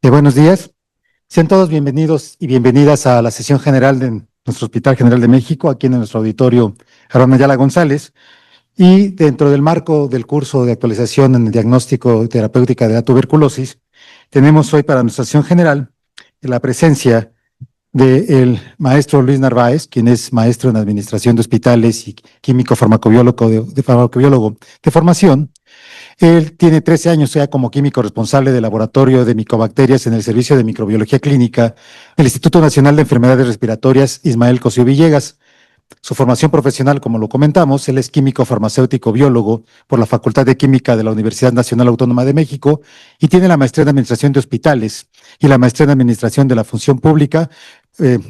Buenos días. Sean todos bienvenidos y bienvenidas a la sesión general de nuestro Hospital General de México, aquí en nuestro auditorio Aaron Ayala González. Y dentro del marco del curso de actualización en el diagnóstico y terapéutica de la tuberculosis, tenemos hoy para nuestra sesión general la presencia del maestro Luis Narváez, quien es maestro en Administración de Hospitales y químico farmacobiólogo farmacobiólogo de formación. Él tiene 13 años ya como químico responsable del laboratorio de micobacterias en el Servicio de Microbiología Clínica del Instituto Nacional de Enfermedades Respiratorias Ismael Cosío Villegas. Su formación profesional, como lo comentamos, él es químico farmacéutico biólogo por la Facultad de Química de la Universidad Nacional Autónoma de México y tiene la maestría en Administración de Hospitales y la maestría en Administración de la Función Pública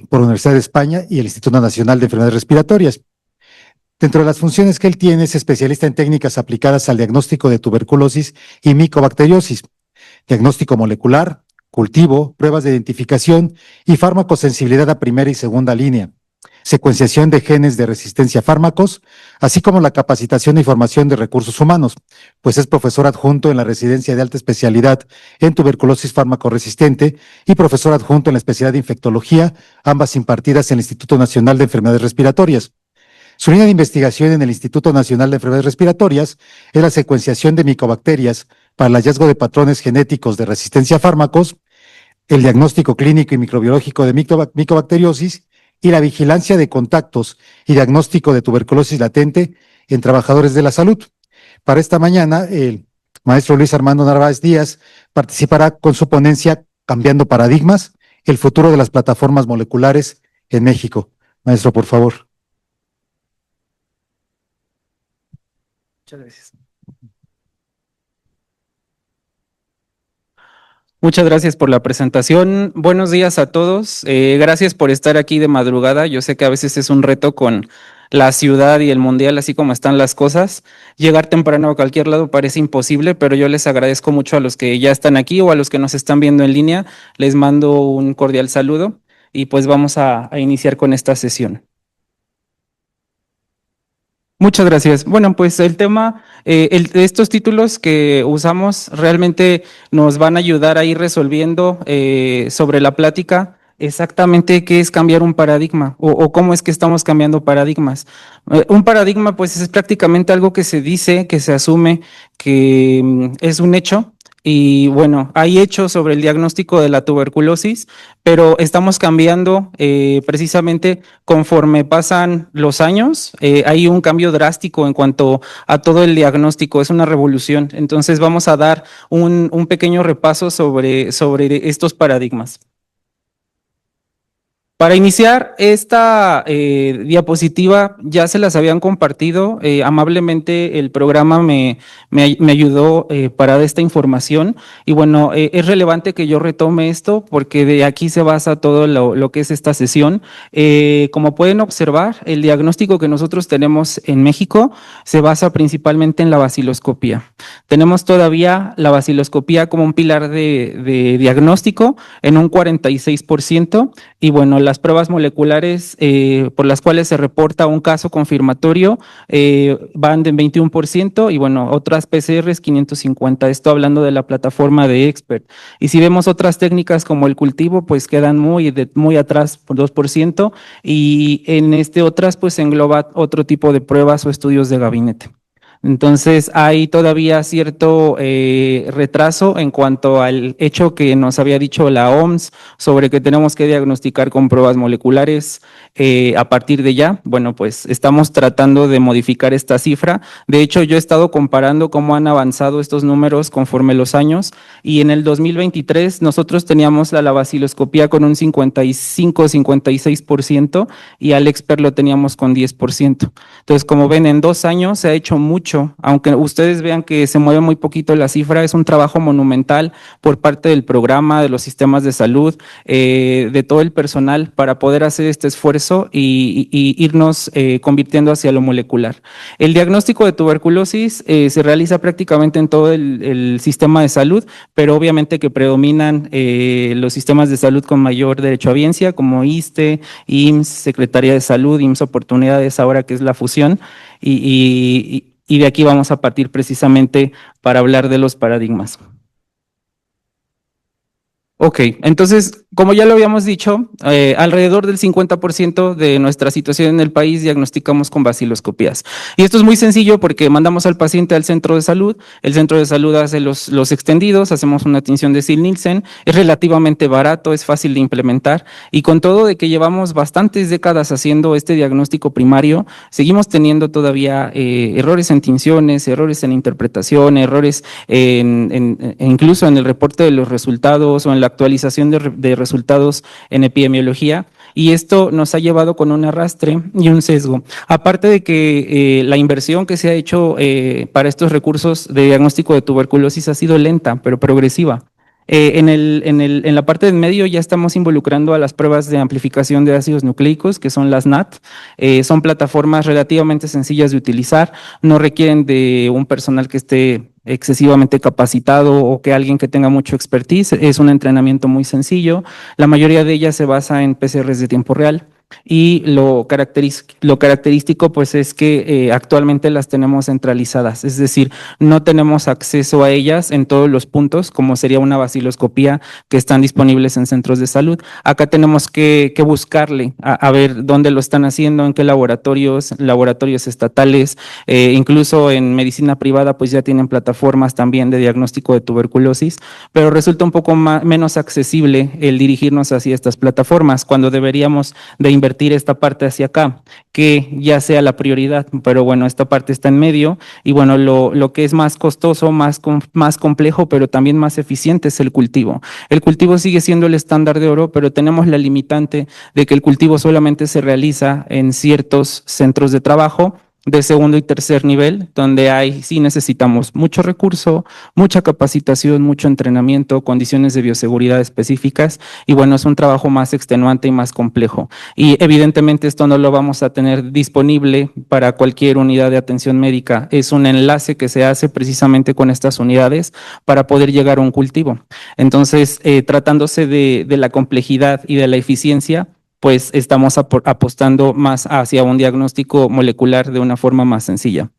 por la Universidad de España y el Instituto Nacional de Enfermedades Respiratorias. Dentro de las funciones que él tiene, es especialista en técnicas aplicadas al diagnóstico de tuberculosis y micobacteriosis, diagnóstico molecular, cultivo, pruebas de identificación y farmacosensibilidad a primera y segunda línea, secuenciación de genes de resistencia a fármacos, así como la capacitación y formación de recursos humanos, pues es profesor adjunto en la residencia de alta especialidad en tuberculosis fármaco-resistente y profesor adjunto en la especialidad de infectología, ambas impartidas en el Instituto Nacional de Enfermedades Respiratorias. Su línea de investigación en el Instituto Nacional de Enfermedades Respiratorias es la secuenciación de micobacterias para el hallazgo de patrones genéticos de resistencia a fármacos, el diagnóstico clínico y microbiológico de micobacteriosis y la vigilancia de contactos y diagnóstico de tuberculosis latente en trabajadores de la salud. Para esta mañana, el maestro Luis Armando Narváez Díaz participará con su ponencia Cambiando Paradigmas, el futuro de las plataformas moleculares en México. Maestro, por favor. Muchas gracias. Muchas gracias por la presentación. Buenos días a todos. Gracias por estar aquí de madrugada. Yo sé que a veces es un reto con la ciudad y el mundial, así como están las cosas. Llegar temprano a cualquier lado parece imposible, pero yo les agradezco mucho a los que ya están aquí o a los que nos están viendo en línea. Les mando un cordial saludo y pues vamos a iniciar con esta sesión. Muchas gracias. Bueno, pues el tema, estos títulos que usamos realmente nos van a ayudar a ir resolviendo sobre la plática exactamente qué es cambiar un paradigma o cómo es que estamos cambiando paradigmas. Un paradigma pues es prácticamente algo que se dice, que se asume, que es un hecho. Y bueno, hay hechos sobre el diagnóstico de la tuberculosis, pero estamos cambiando precisamente conforme pasan los años. Hay un cambio drástico en cuanto a todo el diagnóstico, es una revolución. Entonces vamos a dar un pequeño repaso sobre estos paradigmas. Para iniciar esta diapositiva, ya se las habían compartido. Amablemente el programa me ayudó para esta información. Y bueno, es relevante que yo retome esto porque de aquí se basa todo lo que es esta sesión. Como pueden observar, el diagnóstico que nosotros tenemos en México se basa principalmente en la baciloscopía. Tenemos todavía la baciloscopía como un pilar de diagnóstico en un 46%. Y bueno, las pruebas moleculares por las cuales se reporta un caso confirmatorio van de 21% y bueno, otras PCRs 550. Esto hablando de la plataforma de Expert. Y si vemos otras técnicas como el cultivo, pues quedan muy atrás por 2%, y en otras pues engloba otro tipo de pruebas o estudios de gabinete. Entonces hay todavía cierto retraso en cuanto al hecho que nos había dicho la OMS sobre que tenemos que diagnosticar con pruebas moleculares a partir de ya. Bueno, pues estamos tratando de modificar esta cifra. De hecho, yo he estado comparando cómo han avanzado estos números conforme los años, y en el 2023 nosotros teníamos la baciloscopía con un 55-56% y al Expert lo teníamos con 10%. Entonces, como ven, en 2 años se ha hecho mucho. Aunque ustedes vean que se mueve muy poquito la cifra, es un trabajo monumental por parte del programa, de los sistemas de salud, de todo el personal para poder hacer este esfuerzo y irnos convirtiendo hacia lo molecular. El diagnóstico de tuberculosis se realiza prácticamente en todo el sistema de salud, pero obviamente que predominan los sistemas de salud con mayor derechohabiencia, como ISSSTE, IMSS, Secretaría de Salud, IMSS Oportunidades, ahora que es la fusión, y de aquí vamos a partir precisamente para hablar de los paradigmas. Ok, entonces, como ya lo habíamos dicho, alrededor del 50% de nuestra situación en el país diagnosticamos con vaciloscopías. Y esto es muy sencillo porque mandamos al paciente al centro de salud, el centro de salud hace los extendidos, hacemos una tinción de Sil-Nielsen, es relativamente barato, es fácil de implementar y con todo de que llevamos bastantes décadas haciendo este diagnóstico primario, seguimos teniendo todavía errores en tinciones, errores en interpretación, errores incluso en el reporte de los resultados o en la actualización de resultados en epidemiología, y esto nos ha llevado con un arrastre y un sesgo. Aparte de que la inversión que se ha hecho para estos recursos de diagnóstico de tuberculosis ha sido lenta, pero progresiva. En la parte del medio ya estamos involucrando a las pruebas de amplificación de ácidos nucleicos, que son las NAT. Son plataformas relativamente sencillas de utilizar, no requieren de un personal que esté excesivamente capacitado o que alguien que tenga mucho expertise. Es un entrenamiento muy sencillo. La mayoría de ellas se basa en PCRs de tiempo real. Y lo característico pues es que actualmente las tenemos centralizadas, es decir, no tenemos acceso a ellas en todos los puntos, como sería una vaciloscopía que están disponibles en centros de salud. Acá tenemos que buscarle a ver dónde lo están haciendo, en qué laboratorios estatales, incluso en medicina privada pues ya tienen plataformas también de diagnóstico de tuberculosis, pero resulta un poco menos accesible el dirigirnos hacia estas plataformas cuando deberíamos de invertir esta parte hacia acá, que ya sea la prioridad, pero bueno, esta parte está en medio y bueno, lo que es más costoso, más complejo, pero también más eficiente es el cultivo. El cultivo sigue siendo el estándar de oro, pero tenemos la limitante de que el cultivo solamente se realiza en ciertos centros de trabajo de segundo y tercer nivel, donde sí necesitamos mucho recurso, mucha capacitación, mucho entrenamiento, condiciones de bioseguridad específicas y bueno, es un trabajo más extenuante y más complejo. Y evidentemente esto no lo vamos a tener disponible para cualquier unidad de atención médica, es un enlace que se hace precisamente con estas unidades para poder llegar a un cultivo. Entonces, tratándose de la complejidad y de la eficiencia, pues estamos apostando más hacia un diagnóstico molecular de una forma más sencilla.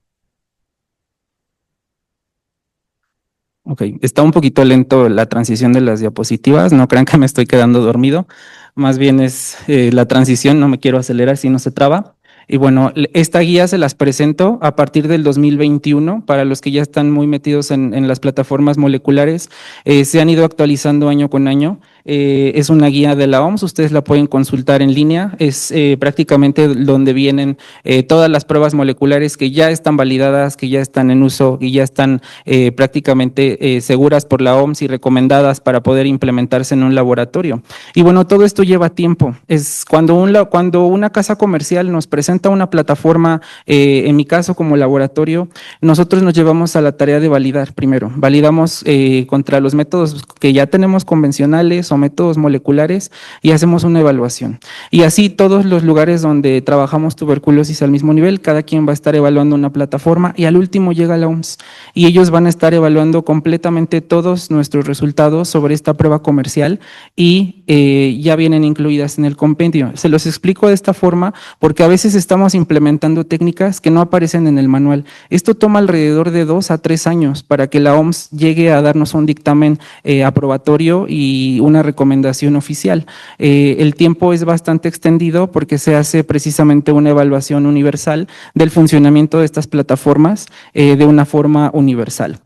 Ok, está un poquito lento la transición de las diapositivas, no crean que me estoy quedando dormido, más bien es la transición, no me quiero acelerar si no se traba. Y bueno, esta guía se las presento a partir del 2021, para los que ya están muy metidos en las plataformas moleculares, se han ido actualizando año con año. Es una guía de la OMS, ustedes la pueden consultar en línea, es prácticamente donde vienen todas las pruebas moleculares que ya están validadas, que ya están en uso y ya están prácticamente seguras por la OMS y recomendadas para poder implementarse en un laboratorio. Y bueno, todo esto lleva tiempo. Es cuando una casa comercial nos presenta una plataforma, en mi caso como laboratorio, nosotros nos llevamos a la tarea de validar primero. Validamos contra los métodos que ya tenemos convencionales o métodos moleculares y hacemos una evaluación. Y así todos los lugares donde trabajamos tuberculosis al mismo nivel, cada quien va a estar evaluando una plataforma y al último llega la OMS y ellos van a estar evaluando completamente todos nuestros resultados sobre esta prueba comercial y ya vienen incluidas en el compendio. Se los explico de esta forma porque a veces estamos implementando técnicas que no aparecen en el manual. Esto toma alrededor de 2 a 3 años para que la OMS llegue a darnos un dictamen aprobatorio y una recomendación oficial. El tiempo es bastante extendido porque se hace precisamente una evaluación universal del funcionamiento de estas plataformas de una forma universal.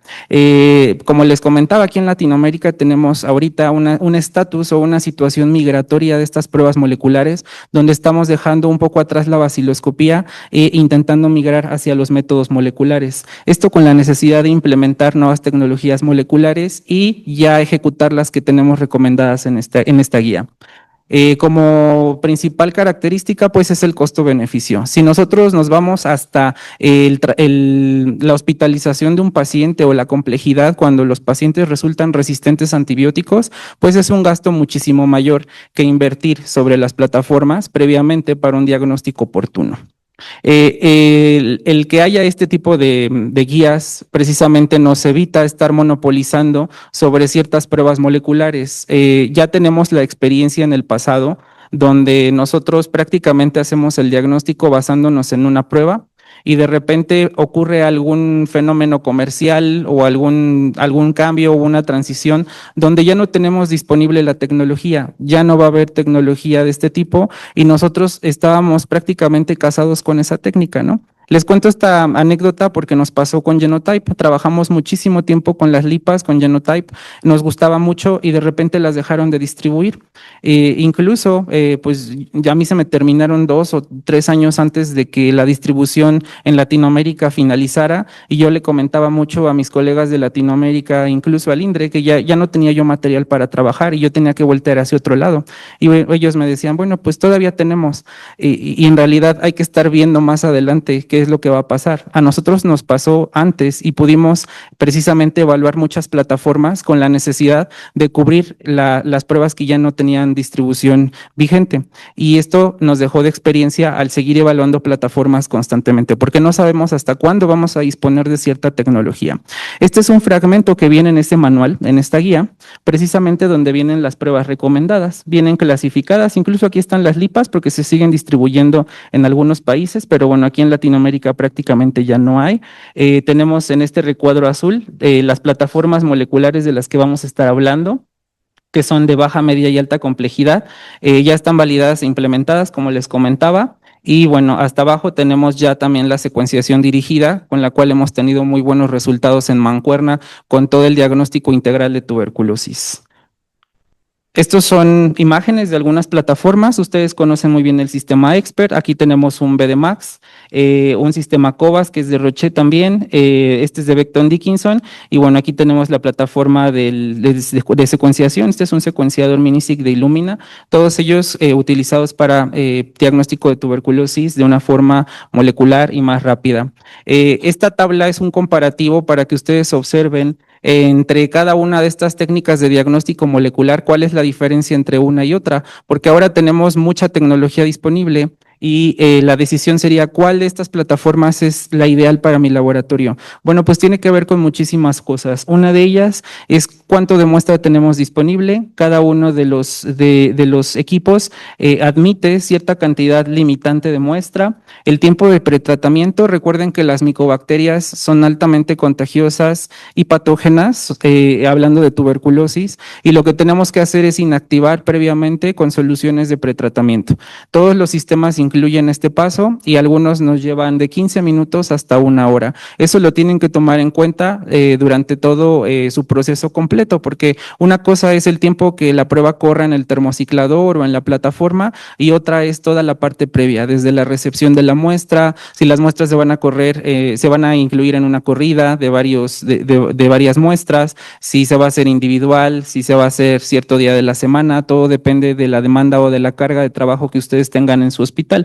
Como les comentaba, aquí en Latinoamérica tenemos ahorita un estatus o una situación migratoria de estas pruebas moleculares, donde estamos dejando un poco atrás la vaciloscopía e intentando migrar hacia los métodos moleculares. Esto con la necesidad de implementar nuevas tecnologías moleculares y ya ejecutar las que tenemos recomendadas en esta guía. Como principal característica, pues es el costo-beneficio. Si nosotros nos vamos hasta la hospitalización de un paciente o la complejidad cuando los pacientes resultan resistentes a antibióticos, pues es un gasto muchísimo mayor que invertir sobre las plataformas previamente para un diagnóstico oportuno. El que haya este tipo de guías precisamente nos evita estar monopolizando sobre ciertas pruebas moleculares. Ya tenemos la experiencia en el pasado donde nosotros prácticamente hacemos el diagnóstico basándonos en una prueba y de repente ocurre algún fenómeno comercial o algún cambio o una transición donde ya no tenemos disponible la tecnología, ya no va a haber tecnología de este tipo y nosotros estábamos prácticamente casados con esa técnica, ¿no? Les cuento esta anécdota porque nos pasó con Genotype. Trabajamos muchísimo tiempo con las lipas, con Genotype. Nos gustaba mucho y de repente las dejaron de distribuir. Incluso, pues ya a mí se me terminaron 2 o 3 años antes de que la distribución en Latinoamérica finalizara y yo le comentaba mucho a mis colegas de Latinoamérica, incluso al INDRE, que ya no tenía yo material para trabajar y yo tenía que voltear hacia otro lado. Y ellos me decían, bueno, pues todavía tenemos y en realidad hay que estar viendo más adelante qué es lo que va a pasar. A nosotros nos pasó antes y pudimos precisamente evaluar muchas plataformas con la necesidad de cubrir las pruebas que ya no tenían distribución vigente. Y esto nos dejó de experiencia al seguir evaluando plataformas constantemente, porque no sabemos hasta cuándo vamos a disponer de cierta tecnología. Este es un fragmento que viene en este manual, en esta guía, precisamente donde vienen las pruebas recomendadas, vienen clasificadas, incluso aquí están las lipas porque se siguen distribuyendo en algunos países, pero bueno, aquí en Latinoamérica prácticamente ya no hay. Tenemos en este recuadro azul las plataformas moleculares de las que vamos a estar hablando, que son de baja, media y alta complejidad. Ya están validadas e implementadas, como les comentaba. Y bueno, hasta abajo tenemos ya también la secuenciación dirigida, con la cual hemos tenido muy buenos resultados en mancuerna con todo el diagnóstico integral de tuberculosis. Estos son imágenes de algunas plataformas. Ustedes conocen muy bien el sistema Expert. Aquí tenemos un BDMAX, un sistema COBAS que es de Roche también. Este es de Becton Dickinson. Y bueno, aquí tenemos la plataforma de secuenciación. Este es un secuenciador Minisig de Illumina. Todos ellos utilizados para diagnóstico de tuberculosis de una forma molecular y más rápida. Esta tabla es un comparativo para que ustedes observen entre cada una de estas técnicas de diagnóstico molecular, cuál es la diferencia entre una y otra, porque ahora tenemos mucha tecnología disponible y la decisión sería cuál de estas plataformas es la ideal para mi laboratorio. Bueno, pues tiene que ver con muchísimas cosas. Una de ellas es cuánto de muestra tenemos disponible. Cada uno de los equipos admite cierta cantidad limitante de muestra. El tiempo de pretratamiento, recuerden que las micobacterias son altamente contagiosas y patógenas, hablando de tuberculosis, y lo que tenemos que hacer es inactivar previamente con soluciones de pretratamiento. Todos los sistemas incluyen este paso y algunos nos llevan de 15 minutos hasta 1 hora. Eso lo tienen que tomar en cuenta durante todo su proceso completo, porque una cosa es el tiempo que la prueba corra en el termociclador o en la plataforma y otra es toda la parte previa, desde la recepción de la muestra, si las muestras se van a correr, se van a incluir en una corrida de varias muestras, si se va a hacer individual, si se va a hacer cierto día de la semana, todo depende de la demanda o de la carga de trabajo que ustedes tengan en su hospital.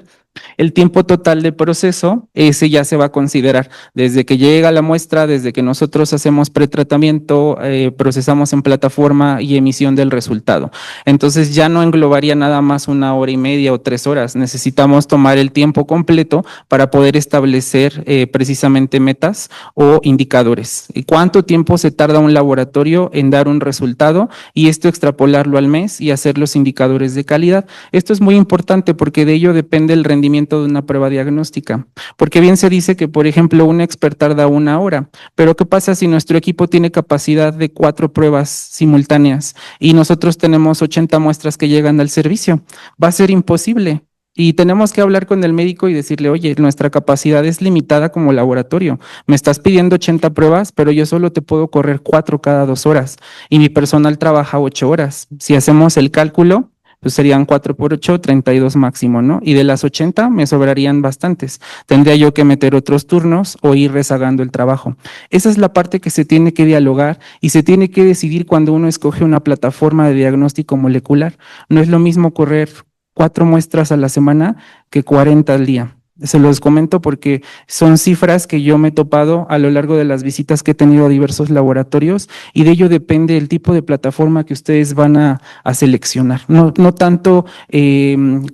El tiempo total de proceso, ese ya se va a considerar desde que llega la muestra, desde que nosotros hacemos pretratamiento, procesamos en plataforma y emisión del resultado. Entonces ya no englobaría nada más 1 hora y media o 3 horas. Necesitamos tomar el tiempo completo para poder establecer precisamente metas o indicadores. ¿Cuánto tiempo se tarda un laboratorio en dar un resultado? Y esto extrapolarlo al mes y hacer los indicadores de calidad. Esto es muy importante porque de ello depende el rendimiento de una prueba diagnóstica, porque bien se dice que, por ejemplo, un expert tarda 1 hora, pero ¿qué pasa si nuestro equipo tiene capacidad de 4 pruebas simultáneas y nosotros tenemos 80 muestras que llegan al servicio? Va a ser imposible. Y tenemos que hablar con el médico y decirle, oye, nuestra capacidad es limitada como laboratorio. Me estás pidiendo 80 pruebas, pero yo solo te puedo correr 4 cada 2 horas y mi personal trabaja 8 horas. Si hacemos el cálculo, pues serían 4 por 8, 32 máximo, ¿no? Y de las 80 me sobrarían bastantes. Tendría yo que meter otros turnos o ir rezagando el trabajo. Esa es la parte que se tiene que dialogar y se tiene que decidir cuando uno escoge una plataforma de diagnóstico molecular. No es lo mismo correr 4 muestras a la semana que 40 al día. Se los comento porque son cifras que yo me he topado a lo largo de las visitas que he tenido a diversos laboratorios y de ello depende el tipo de plataforma que ustedes van a seleccionar. No tanto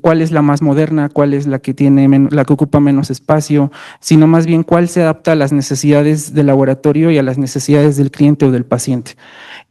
cuál es la más moderna, cuál es la que la que ocupa menos espacio, sino más bien cuál se adapta a las necesidades del laboratorio y a las necesidades del cliente o del paciente.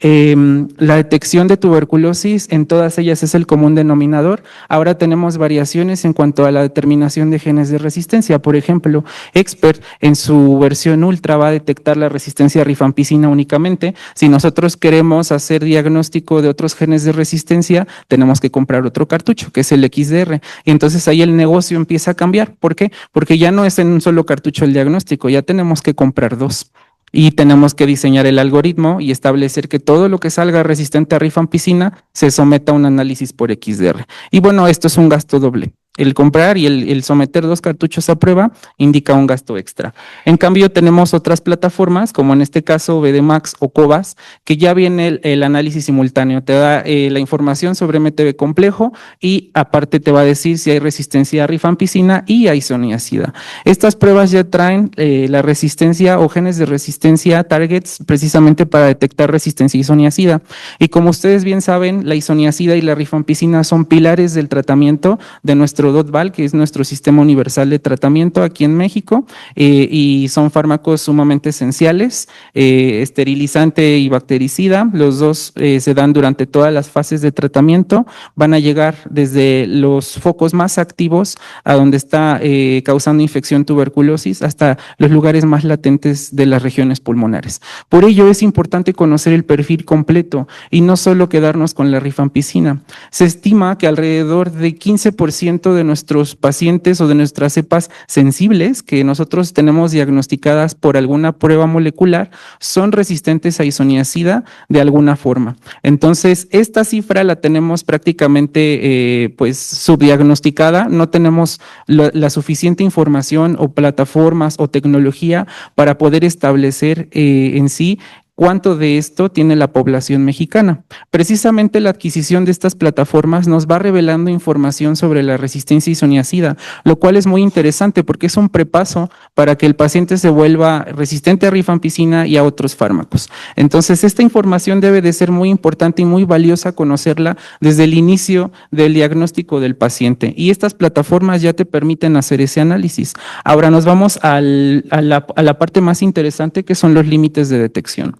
La detección de tuberculosis en todas ellas es el común denominador. Ahora tenemos variaciones en cuanto a la determinación de genes de resistencia. Por ejemplo, Expert en su versión ultra va a detectar la resistencia a rifampicina únicamente. Si nosotros queremos hacer diagnóstico de otros genes de resistencia, tenemos que comprar otro cartucho, que es el XDR. Y entonces ahí el negocio empieza a cambiar. ¿Por qué? Porque ya no es en un solo cartucho el diagnóstico, ya tenemos que comprar dos. Y tenemos que diseñar el algoritmo y establecer que todo lo que salga resistente a rifampicina se someta a un análisis por XDR. Y bueno, esto es un gasto doble. El comprar y el someter dos cartuchos a prueba indica un gasto extra. En cambio, tenemos otras plataformas, como en este caso BDMAX o COBAS, que ya viene el análisis simultáneo. Te da la información sobre MTB complejo y aparte te va a decir si hay resistencia a rifampicina y a isoniazida. Estas pruebas ya traen la resistencia o genes de resistencia targets precisamente para detectar resistencia a isoniazida. Y como ustedes bien saben, la isoniazida y la rifampicina son pilares del tratamiento de nuestro DOTVAL, que es nuestro sistema universal de tratamiento aquí en México, y son fármacos sumamente esenciales, esterilizante y bactericida. Los dos se dan durante todas las fases de tratamiento, van a llegar desde los focos más activos a donde está causando infección tuberculosis hasta los lugares más latentes de las regiones pulmonares. Por ello es importante conocer el perfil completo y no solo quedarnos con la rifampicina. Se estima que alrededor de 15% de nuestros pacientes o de nuestras cepas sensibles que nosotros tenemos diagnosticadas por alguna prueba molecular son resistentes a isoniazida de alguna forma. Entonces, esta cifra la tenemos prácticamente pues subdiagnosticada, no tenemos la suficiente información o plataformas o tecnología para poder establecer en sí cuánto de esto tiene la población mexicana. Precisamente la adquisición de estas plataformas nos va revelando información sobre la resistencia isoniazida, lo cual es muy interesante porque es un prepaso para que el paciente se vuelva resistente a rifampicina y a otros fármacos. Entonces, esta información debe de ser muy importante y muy valiosa conocerla desde el inicio del diagnóstico del paciente. Y estas plataformas ya te permiten hacer ese análisis. Ahora nos vamos a la parte más interesante, que son los límites de detección.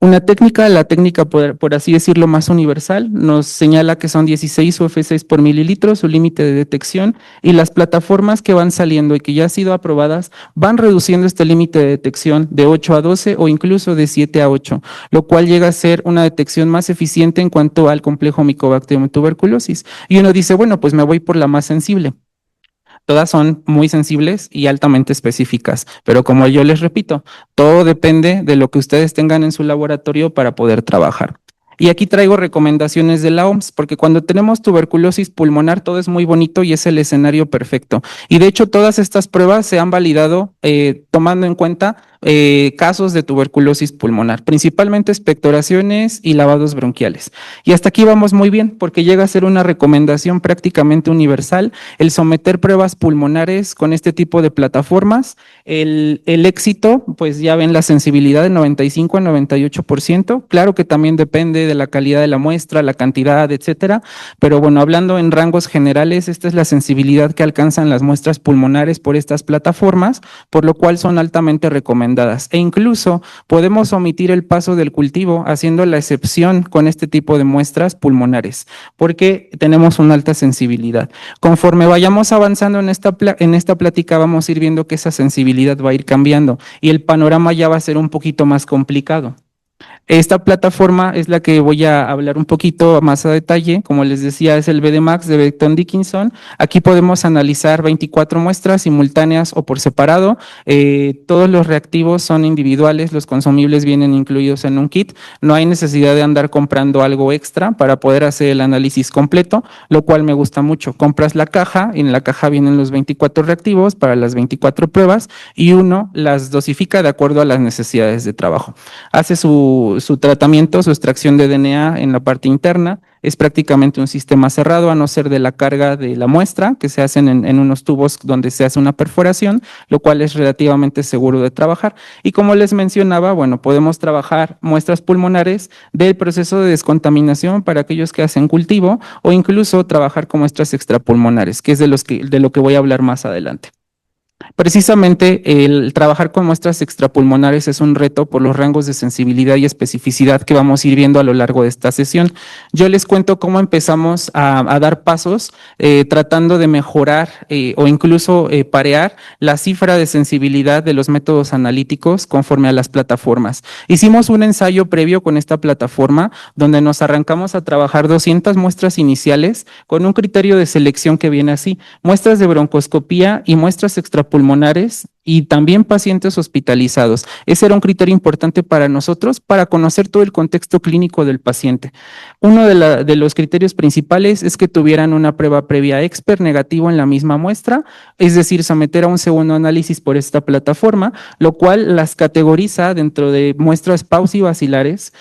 Una técnica, la técnica por así decirlo más universal, nos señala que son 16 UF6 por mililitro, su límite de detección, y las plataformas que van saliendo y que ya han sido aprobadas van reduciendo este límite de detección de 8 a 12 o incluso de 7 a 8, lo cual llega a ser una detección más eficiente en cuanto al complejo Mycobacterium tuberculosis. Y uno dice, bueno, pues me voy por la más sensible. Todas son muy sensibles y altamente específicas, pero como yo les repito, todo depende de lo que ustedes tengan en su laboratorio para poder trabajar. Y aquí traigo recomendaciones de la OMS, porque cuando tenemos tuberculosis pulmonar todo es muy bonito y es el escenario perfecto. Y de hecho todas estas pruebas se han validado tomando en cuenta casos de tuberculosis pulmonar, principalmente expectoraciones y lavados bronquiales. Y hasta aquí vamos muy bien, porque llega a ser una recomendación prácticamente universal el someter pruebas pulmonares con este tipo de plataformas. El éxito, pues ya ven la sensibilidad de 95 a 98%. Claro que también depende de la calidad de la muestra, la cantidad, etcétera. Pero bueno, hablando en rangos generales, esta es la sensibilidad que alcanzan las muestras pulmonares por estas plataformas, por lo cual son altamente recomendadas. E incluso podemos omitir el paso del cultivo haciendo la excepción con este tipo de muestras pulmonares, porque tenemos una alta sensibilidad. Conforme vayamos avanzando en esta plática, vamos a ir viendo que esa sensibilidad va a ir cambiando y el panorama ya va a ser un poquito más complicado. Esta plataforma es la que voy a hablar un poquito más a detalle. Como les decía, es el BDMAX de Becton Dickinson. Aquí podemos analizar 24 muestras simultáneas o por separado. Todos los reactivos son individuales, los consumibles vienen incluidos en un kit. No hay necesidad de andar comprando algo extra para poder hacer el análisis completo, lo cual me gusta mucho. Compras la caja y en la caja vienen los 24 reactivos para las 24 pruebas y uno las dosifica de acuerdo a las necesidades de trabajo. Hace su tratamiento, su extracción de DNA en la parte interna, es prácticamente un sistema cerrado, a no ser de la carga de la muestra, que se hacen en unos tubos donde se hace una perforación, lo cual es relativamente seguro de trabajar. Y como les mencionaba, bueno, podemos trabajar muestras pulmonares del proceso de descontaminación para aquellos que hacen cultivo, o incluso trabajar con muestras extrapulmonares, que es de lo que voy a hablar más adelante. Precisamente el trabajar con muestras extrapulmonares es un reto por los rangos de sensibilidad y especificidad que vamos a ir viendo a lo largo de esta sesión. Yo les cuento cómo empezamos a dar pasos tratando de mejorar o incluso parear la cifra de sensibilidad de los métodos analíticos conforme a las plataformas. Hicimos un ensayo previo con esta plataforma donde nos arrancamos a trabajar 200 muestras iniciales con un criterio de selección que viene así: muestras de broncoscopía y muestras extrapulmonares y también pacientes hospitalizados. Ese era un criterio importante para nosotros para conocer todo el contexto clínico del paciente. Uno de los criterios principales es que tuvieran una prueba previa expert negativo en la misma muestra, es decir, someter a un segundo análisis por esta plataforma, lo cual las categoriza dentro de muestras pausivacilares.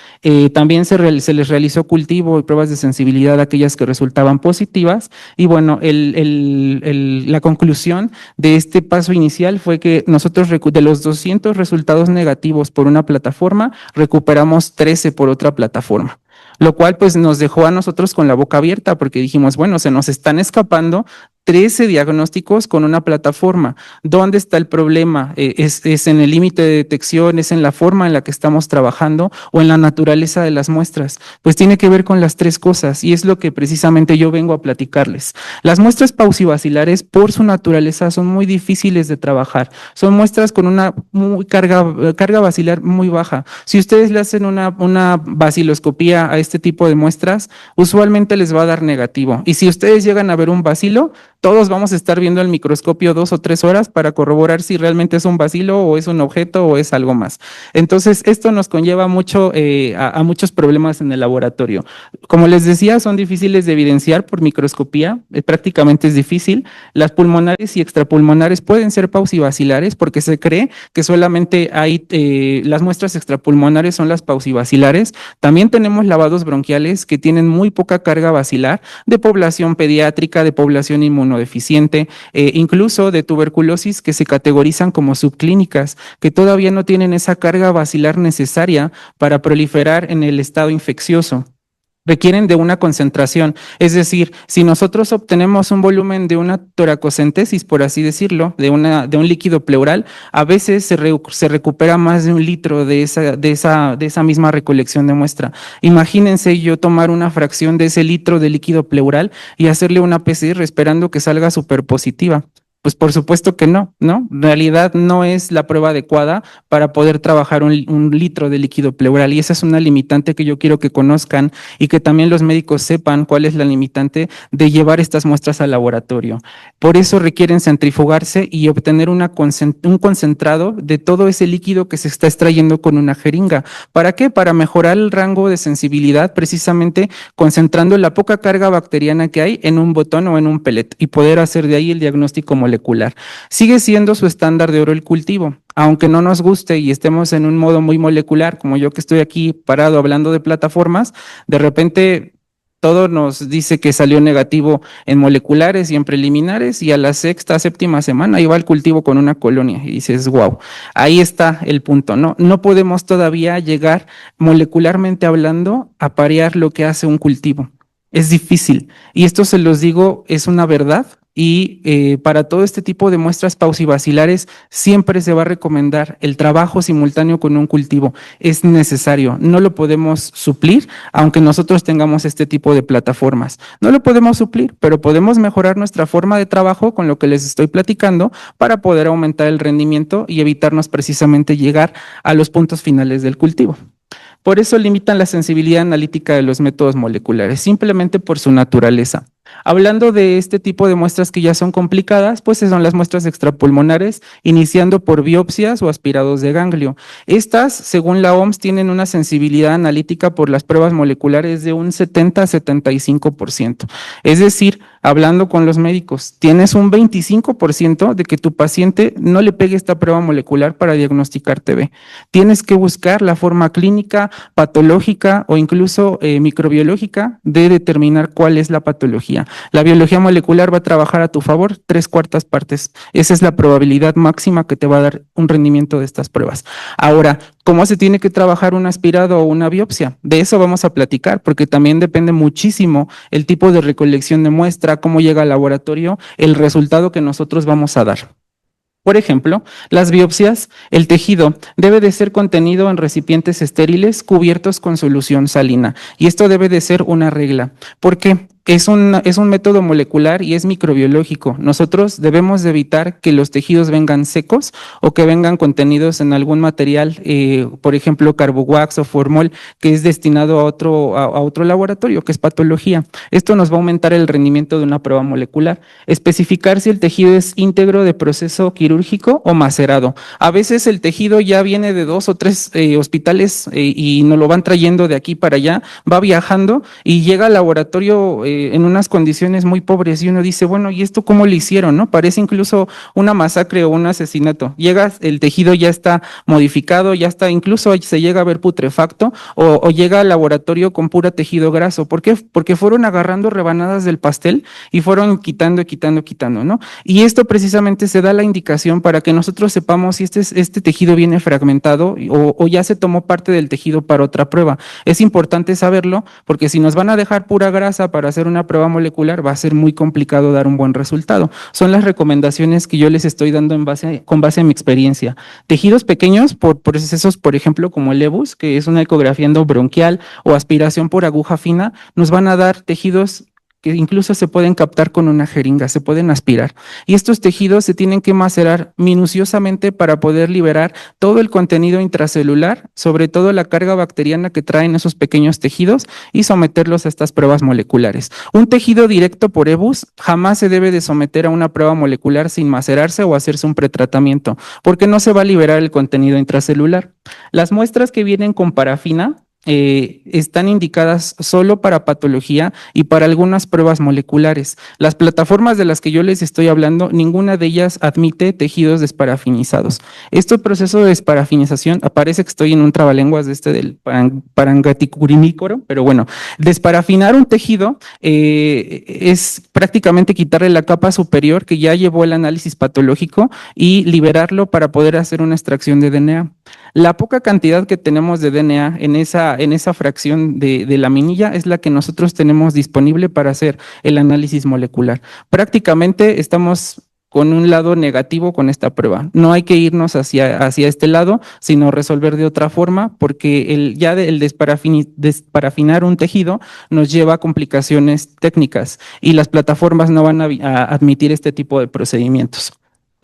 También se les realizó cultivo y pruebas de sensibilidad a aquellas que resultaban positivas. Y bueno, la conclusión de este paso inicial fue que nosotros de los 200 resultados negativos por una plataforma, recuperamos 13 por otra plataforma, lo cual pues nos dejó a nosotros con la boca abierta porque dijimos, bueno, se nos están escapando 13 diagnósticos con una plataforma. ¿Dónde está el problema? ¿Es en el límite de detección? ¿Es en la forma en la que estamos trabajando o en la naturaleza de las muestras? Pues tiene que ver con las tres cosas y es lo que precisamente yo vengo a platicarles. Las muestras pausivacilares, por su naturaleza, son muy difíciles de trabajar. Son muestras con una carga vacilar muy baja. Si ustedes le hacen una vaciloscopía a este tipo de muestras, usualmente les va a dar negativo. Y si ustedes llegan a ver un vacilo, todos vamos a estar viendo el microscopio 2 o 3 horas para corroborar si realmente es un bacilo o es un objeto o es algo más. Entonces, esto nos conlleva mucho a muchos problemas en el laboratorio. Como les decía, son difíciles de evidenciar por microscopía, prácticamente es difícil. Las pulmonares y extrapulmonares pueden ser pausivacilares porque se cree que solamente hay las muestras extrapulmonares son las pausivacilares. También tenemos lavados bronquiales que tienen muy poca carga vacilar, de población pediátrica, de población inmunodeficiente, incluso de tuberculosis que se categorizan como subclínicas, que todavía no tienen esa carga vacilar necesaria para proliferar en el estado infeccioso. Requieren de una concentración, es decir, si nosotros obtenemos un volumen de una toracocentesis, por así decirlo, de un líquido pleural, a veces se recupera más de 1 litro de esa misma recolección de muestra. Imagínense yo tomar una fracción de ese litro de líquido pleural y hacerle una PCR esperando que salga superpositiva. Pues por supuesto que no, ¿no? En realidad no es la prueba adecuada para poder trabajar un litro de líquido pleural y esa es una limitante que yo quiero que conozcan y que también los médicos sepan cuál es la limitante de llevar estas muestras al laboratorio. Por eso requieren centrifugarse y obtener un concentrado de todo ese líquido que se está extrayendo con una jeringa. ¿Para qué? Para mejorar el rango de sensibilidad, precisamente concentrando la poca carga bacteriana que hay en un botón o en un pellet y poder hacer de ahí el diagnóstico molecular. Sigue siendo su estándar de oro el cultivo, aunque no nos guste y estemos en un modo muy molecular, como yo que estoy aquí parado hablando de plataformas, de repente todo nos dice que salió negativo en moleculares y en preliminares y a la sexta, séptima semana iba al cultivo con una colonia y dices, wow, ahí está el punto, ¿no? No podemos todavía llegar molecularmente hablando a parear lo que hace un cultivo. Es difícil y esto se los digo, es una verdad. Y para todo este tipo de muestras pausivacilares siempre se va a recomendar el trabajo simultáneo con un cultivo. Es necesario, no lo podemos suplir, aunque nosotros tengamos este tipo de plataformas. No lo podemos suplir, pero podemos mejorar nuestra forma de trabajo con lo que les estoy platicando para poder aumentar el rendimiento y evitarnos precisamente llegar a los puntos finales del cultivo. Por eso limitan la sensibilidad analítica de los métodos moleculares, simplemente por su naturaleza. Hablando de este tipo de muestras que ya son complicadas, pues son las muestras extrapulmonares, iniciando por biopsias o aspirados de ganglio. Estas, según la OMS, tienen una sensibilidad analítica por las pruebas moleculares de un 70 a 75%. Es decir, hablando con los médicos, tienes un 25% de que tu paciente no le pegue esta prueba molecular para diagnosticar TB. Tienes que buscar la forma clínica, patológica o incluso microbiológica de determinar cuál es la patología. La biología molecular va a trabajar a tu favor 3/4 partes. Esa es la probabilidad máxima que te va a dar un rendimiento de estas pruebas. Ahora, ¿cómo se tiene que trabajar un aspirado o una biopsia? De eso vamos a platicar, porque también depende muchísimo el tipo de recolección de muestra, cómo llega al laboratorio, el resultado que nosotros vamos a dar. Por ejemplo, las biopsias, el tejido debe de ser contenido en recipientes estériles cubiertos con solución salina. Y esto debe de ser una regla. ¿Por qué? Es un método molecular y es microbiológico. Nosotros debemos de evitar que los tejidos vengan secos o que vengan contenidos en algún material, por ejemplo, carbowax o formol, que es destinado a otro laboratorio, que es patología. Esto nos va a aumentar el rendimiento de una prueba molecular. Especificar si el tejido es íntegro de proceso quirúrgico o macerado. A veces el tejido ya viene de 2 o 3 hospitales y nos lo van trayendo de aquí para allá, va viajando y llega al laboratorio en unas condiciones muy pobres y uno dice, bueno, ¿y esto cómo lo hicieron? ¿No? Parece incluso una masacre o un asesinato. Llegas, el tejido ya está modificado, ya está, incluso se llega a ver putrefacto o llega al laboratorio con pura tejido graso. ¿Por qué? Porque fueron agarrando rebanadas del pastel y fueron quitando, ¿no? Y esto precisamente se da la indicación para que nosotros sepamos si este tejido viene fragmentado o ya se tomó parte del tejido para otra prueba. Es importante saberlo porque si nos van a dejar pura grasa para hacer una prueba molecular va a ser muy complicado dar un buen resultado. Son las recomendaciones que yo les estoy dando con base en mi experiencia. Tejidos pequeños por procesos, por ejemplo, como el EBUS, que es una ecografía endobronquial o aspiración por aguja fina, nos van a dar tejidos que incluso se pueden captar con una jeringa, se pueden aspirar. Y estos tejidos se tienen que macerar minuciosamente para poder liberar todo el contenido intracelular, sobre todo la carga bacteriana que traen esos pequeños tejidos y someterlos a estas pruebas moleculares. Un tejido directo por EBUS jamás se debe de someter a una prueba molecular sin macerarse o hacerse un pretratamiento, porque no se va a liberar el contenido intracelular. Las muestras que vienen con parafina están indicadas solo para patología y para algunas pruebas moleculares. Las plataformas de las que yo les estoy hablando, ninguna de ellas admite tejidos desparafinizados. Este proceso de desparafinización, parece que estoy en un trabalenguas del parangaticurimícoro, pero bueno, desparafinar un tejido es prácticamente quitarle la capa superior que ya llevó el análisis patológico y liberarlo para poder hacer una extracción de DNA. La poca cantidad que tenemos de DNA en esa fracción de laminilla es la que nosotros tenemos disponible para hacer el análisis molecular. Prácticamente estamos con un lado negativo con esta prueba. No hay que irnos hacia este lado, sino resolver de otra forma, porque el desparafinar un tejido nos lleva a complicaciones técnicas y las plataformas no van a admitir este tipo de procedimientos.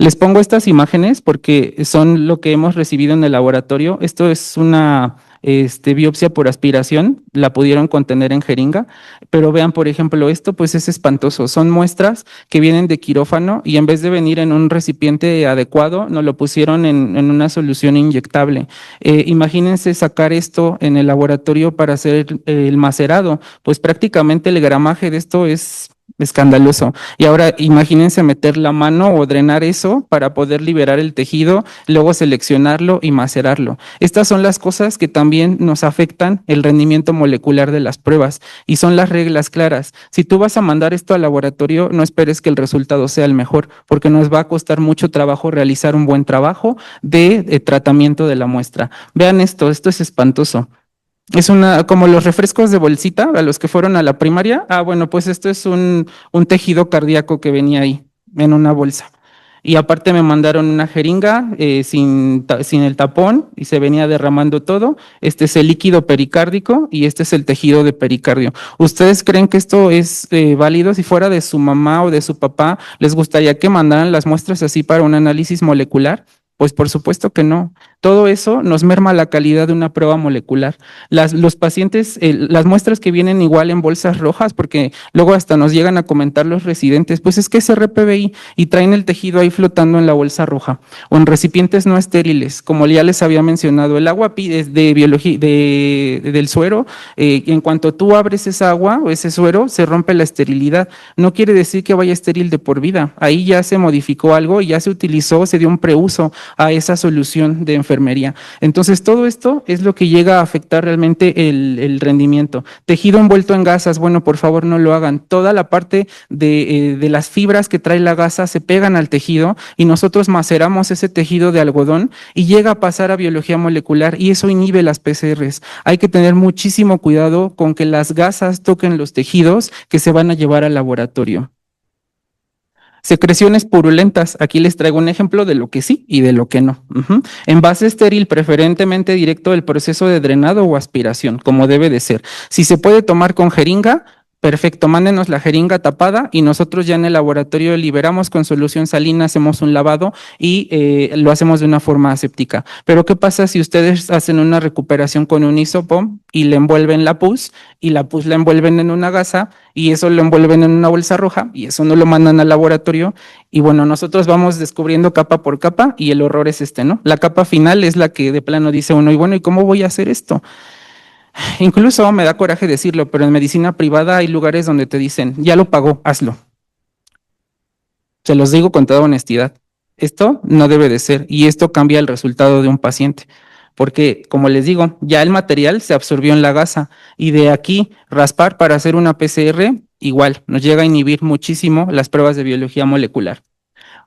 Les pongo estas imágenes porque son lo que hemos recibido en el laboratorio. Esto es una biopsia por aspiración, la pudieron contener en jeringa, pero vean, por ejemplo, esto pues es espantoso. Son muestras que vienen de quirófano y en vez de venir en un recipiente adecuado, nos lo pusieron en una solución inyectable. Imagínense sacar esto en el laboratorio para hacer el macerado, pues prácticamente el gramaje de esto es escandaloso. Y ahora imagínense meter la mano o drenar eso para poder liberar el tejido, luego seleccionarlo y macerarlo. Estas son las cosas que también nos afectan el rendimiento molecular de las pruebas y son las reglas claras. Si tú vas a mandar esto al laboratorio, no esperes que el resultado sea el mejor, porque nos va a costar mucho trabajo realizar un buen trabajo de tratamiento de la muestra. Vean esto es espantoso. Es como los refrescos de bolsita, a los que fueron a la primaria. Bueno, pues esto es un tejido cardíaco que venía ahí, en una bolsa. Y aparte me mandaron una jeringa sin el tapón y se venía derramando todo. Este es el líquido pericárdico y este es el tejido de pericardio. ¿Ustedes creen que esto es válido? Si fuera de su mamá o de su papá, ¿les gustaría que mandaran las muestras así para un análisis molecular? Pues por supuesto que no. Todo eso nos merma la calidad de una prueba molecular. Los pacientes, las muestras que vienen igual en bolsas rojas, porque luego hasta nos llegan a comentar los residentes, pues es que es RPBI y traen el tejido ahí flotando en la bolsa roja o en recipientes no estériles, como ya les había mencionado. El agua de biología del suero, en cuanto tú abres esa agua o ese suero, se rompe la esterilidad. No quiere decir que vaya estéril de por vida. Ahí ya se modificó algo y ya se utilizó, se dio un preuso a esa solución de enfermería. Entonces, todo esto es lo que llega a afectar realmente el rendimiento. Tejido envuelto en gasas, bueno, por favor no lo hagan. Toda la parte de las fibras que trae la gasa se pegan al tejido y nosotros maceramos ese tejido de algodón y llega a pasar a biología molecular y eso inhibe las PCRs. Hay que tener muchísimo cuidado con que las gasas toquen los tejidos que se van a llevar al laboratorio. Secreciones purulentas. Aquí les traigo un ejemplo de lo que sí y de lo que no. Envase estéril, preferentemente directo del proceso de drenado o aspiración, como debe de ser. Si se puede tomar con jeringa, perfecto, mándenos la jeringa tapada y nosotros ya en el laboratorio liberamos con solución salina, hacemos un lavado y lo hacemos de una forma aséptica. Pero ¿qué pasa si ustedes hacen una recuperación con un hisopo y le envuelven la pus y la pus la envuelven en una gasa y eso lo envuelven en una bolsa roja y eso no lo mandan al laboratorio? Y bueno, nosotros vamos descubriendo capa por capa y el horror es este, ¿no? La capa final es la que de plano dice uno, y bueno, ¿y cómo voy a hacer esto? Incluso me da coraje decirlo, pero en medicina privada hay lugares donde te dicen, ya lo pagó, hazlo. Se los digo con toda honestidad. Esto no debe de ser y esto cambia el resultado de un paciente. Porque, como les digo, ya el material se absorbió en la gasa y de aquí raspar para hacer una PCR, igual, nos llega a inhibir muchísimo las pruebas de biología molecular.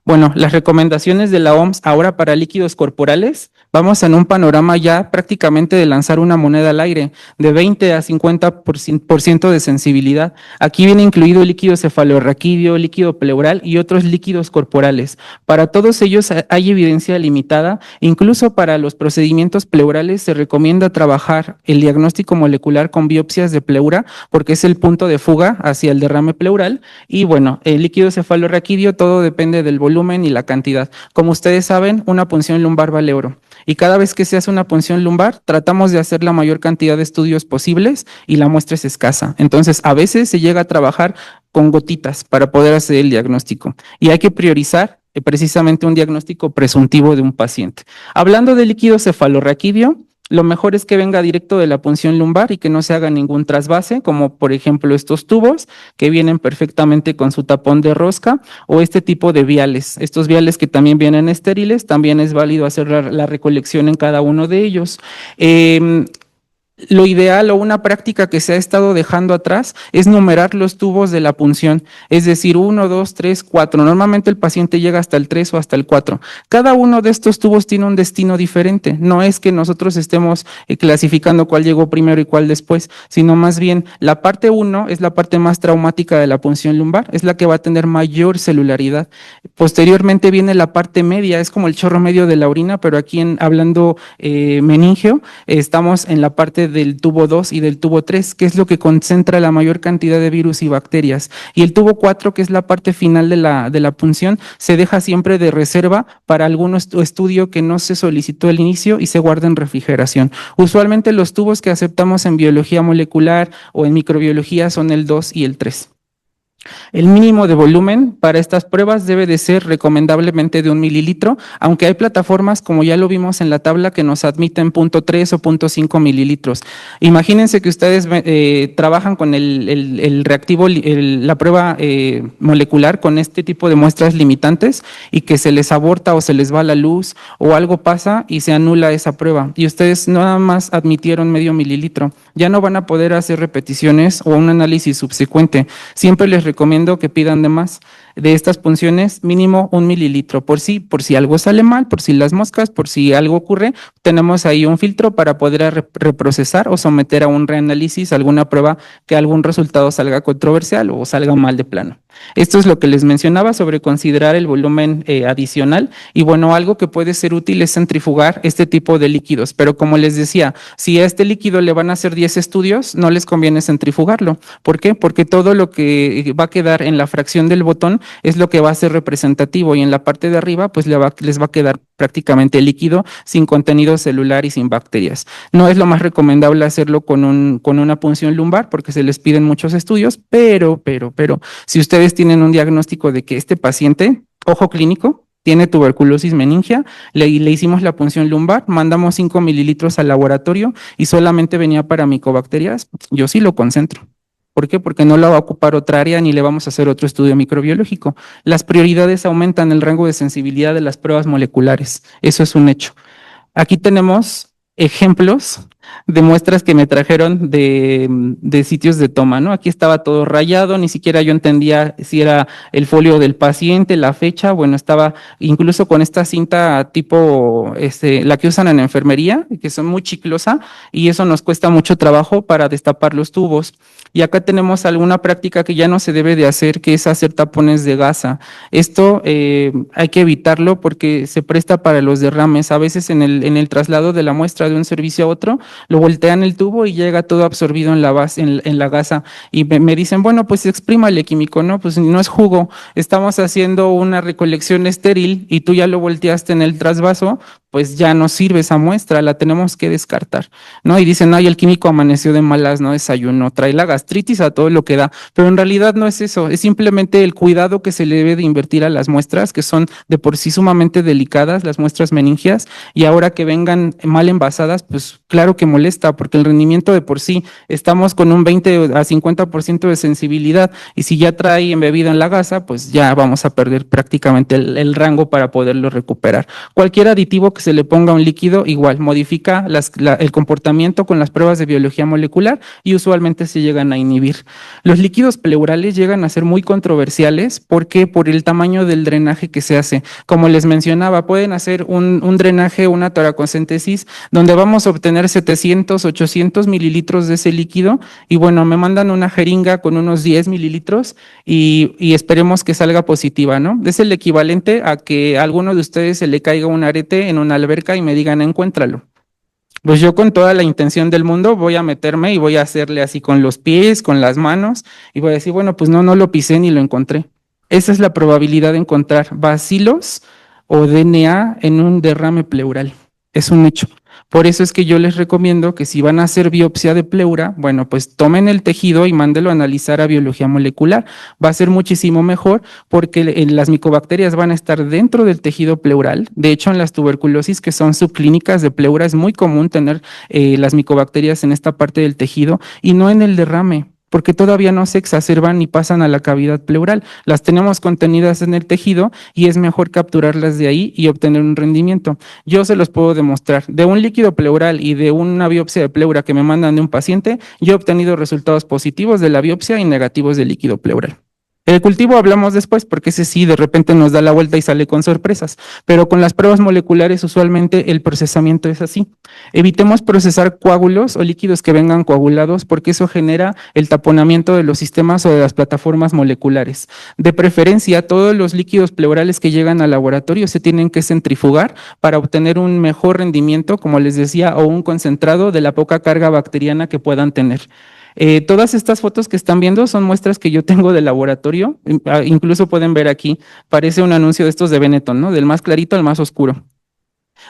Bueno, las recomendaciones de la OMS ahora para líquidos corporales, vamos en un panorama ya prácticamente de lanzar una moneda al aire de 20 a 50% de sensibilidad. Aquí viene incluido líquido cefalorraquídeo, líquido pleural y otros líquidos corporales. Para todos ellos hay evidencia limitada, incluso para los procedimientos pleurales se recomienda trabajar el diagnóstico molecular con biopsias de pleura porque es el punto de fuga hacia el derrame pleural y bueno, el líquido cefalorraquídeo todo depende del volumen y la cantidad. Como ustedes saben, una punción lumbar vale oro. Y cada vez que se hace una punción lumbar, tratamos de hacer la mayor cantidad de estudios posibles y la muestra es escasa. Entonces, a veces se llega a trabajar con gotitas para poder hacer el diagnóstico. Y hay que priorizar precisamente un diagnóstico presuntivo de un paciente. Hablando de líquido cefalorraquídeo, lo mejor es que venga directo de la punción lumbar y que no se haga ningún trasvase, como por ejemplo estos tubos que vienen perfectamente con su tapón de rosca o este tipo de viales. Estos viales que también vienen estériles, también es válido hacer la recolección en cada uno de ellos. Lo ideal o una práctica que se ha estado dejando atrás es numerar los tubos de la punción, es decir, 1, 2, 3, 4. Normalmente el paciente llega hasta el 3 o hasta el 4. Cada uno de estos tubos tiene un destino diferente. No es que nosotros estemos clasificando cuál llegó primero y cuál después, sino más bien la parte 1 es la parte más traumática de la punción lumbar, es la que va a tener mayor celularidad. Posteriormente viene la parte media, es como el chorro medio de la orina, pero aquí hablando meningeo, estamos en la parte del tubo 2 y del tubo 3, que es lo que concentra la mayor cantidad de virus y bacterias. Y el tubo 4, que es la parte final de la punción, se deja siempre de reserva para algún estudio que no se solicitó al inicio y se guarda en refrigeración. Usualmente los tubos que aceptamos en biología molecular o en microbiología son el 2 y el 3. El mínimo de volumen para estas pruebas debe de ser recomendablemente de 1 mililitro, aunque hay plataformas, como ya lo vimos en la tabla, que nos admiten 0.3 o 0.5 mililitros. Imagínense que ustedes trabajan con el reactivo, la prueba molecular con este tipo de muestras limitantes y que se les aborta o se les va la luz o algo pasa y se anula esa prueba. Y ustedes nada más admitieron medio mililitro. Ya no van a poder hacer repeticiones o un análisis subsecuente. Siempre les recomiendo que pidan de más de estas punciones, mínimo 1 mililitro. Por si algo sale mal, por si las moscas, por si algo ocurre, tenemos ahí un filtro para poder reprocesar o someter a un reanálisis alguna prueba que algún resultado salga controversial o salga mal de plano. Esto es lo que les mencionaba sobre considerar el volumen adicional y bueno, algo que puede ser útil es centrifugar este tipo de líquidos, pero como les decía, si a este líquido le van a hacer 10 estudios, no les conviene centrifugarlo. ¿Por qué? Porque todo lo que va a quedar en la fracción del botón es lo que va a ser representativo y en la parte de arriba pues les va a quedar prácticamente líquido sin contenido celular y sin bacterias. No es lo más recomendable hacerlo con una punción lumbar porque se les piden muchos estudios, pero si ustedes tienen un diagnóstico de que este paciente, ojo clínico, tiene tuberculosis meningea, le hicimos la punción lumbar, mandamos 5 mililitros al laboratorio y solamente venía para micobacterias, yo sí lo concentro. ¿Por qué? Porque no la va a ocupar otra área ni le vamos a hacer otro estudio microbiológico. Las prioridades aumentan el rango de sensibilidad de las pruebas moleculares. Eso es un hecho. Aquí tenemos ejemplos de muestras que me trajeron de sitios de toma, ¿no? Aquí estaba todo rayado, ni siquiera yo entendía si era el folio del paciente, la fecha, bueno, estaba incluso con esta cinta tipo, la que usan en enfermería, que son muy chiclosa, y eso nos cuesta mucho trabajo para destapar los tubos. Y acá tenemos alguna práctica que ya no se debe de hacer, que es hacer tapones de gasa. Esto hay que evitarlo porque se presta para los derrames. A veces en el traslado de la muestra de un servicio a otro, lo voltean el tubo y llega todo absorbido en la base, en la gasa. Y me dicen, bueno, pues exprímale, químico, ¿no? Pues no es jugo. Estamos haciendo una recolección estéril y tú ya lo volteaste en el trasvaso, pues ya no sirve esa muestra, la tenemos que descartar, ¿no? Y dicen, ay, el químico amaneció de malas, no desayunó, trae la gastritis a todo lo que da, pero en realidad no es eso, es simplemente el cuidado que se le debe de invertir a las muestras, que son de por sí sumamente delicadas, las muestras meningias, y ahora que vengan mal envasadas, pues claro que molesta, porque el rendimiento de por sí, estamos con un 20 a 50% de sensibilidad, y si ya trae embebida en la gasa, pues ya vamos a perder prácticamente el rango para poderlo recuperar. Cualquier aditivo que se le ponga a un líquido, igual, modifica el comportamiento con las pruebas de biología molecular y usualmente se llegan a inhibir. Los líquidos pleurales llegan a ser muy controversiales porque por el tamaño del drenaje que se hace. Como les mencionaba, pueden hacer un drenaje, una toracocentesis, donde vamos a obtener 700, 800 mililitros de ese líquido y bueno, me mandan una jeringa con unos 10 mililitros y esperemos que salga positiva, ¿no? Es el equivalente a que a alguno de ustedes se le caiga un arete en una alberca y me digan, encuéntralo. Pues yo con toda la intención del mundo voy a meterme y voy a hacerle así con los pies, con las manos y voy a decir, bueno, pues no lo pisé ni lo encontré. Esa es la probabilidad de encontrar bacilos o DNA en un derrame pleural. Es un hecho. Por eso es que yo les recomiendo que si van a hacer biopsia de pleura, bueno, pues tomen el tejido y mándelo a analizar a biología molecular. Va a ser muchísimo mejor porque las micobacterias van a estar dentro del tejido pleural. De hecho, en las tuberculosis que son subclínicas de pleura es muy común tener las micobacterias en esta parte del tejido y no en el derrame, porque todavía no se exacerban ni pasan a la cavidad pleural. Las tenemos contenidas en el tejido y es mejor capturarlas de ahí y obtener un rendimiento. Yo se los puedo demostrar. De un líquido pleural y de una biopsia de pleura que me mandan de un paciente, yo he obtenido resultados positivos de la biopsia y negativos del líquido pleural. El cultivo hablamos después porque ese sí de repente nos da la vuelta y sale con sorpresas, pero con las pruebas moleculares usualmente el procesamiento es así. Evitemos procesar coágulos o líquidos que vengan coagulados porque eso genera el taponamiento de los sistemas o de las plataformas moleculares. De preferencia, todos los líquidos pleurales que llegan al laboratorio se tienen que centrifugar para obtener un mejor rendimiento, como les decía, o un concentrado de la poca carga bacteriana que puedan tener. Todas estas fotos que están viendo son muestras que yo tengo del laboratorio, incluso pueden ver aquí, parece un anuncio de estos de Benetton, ¿no? Del más clarito al más oscuro.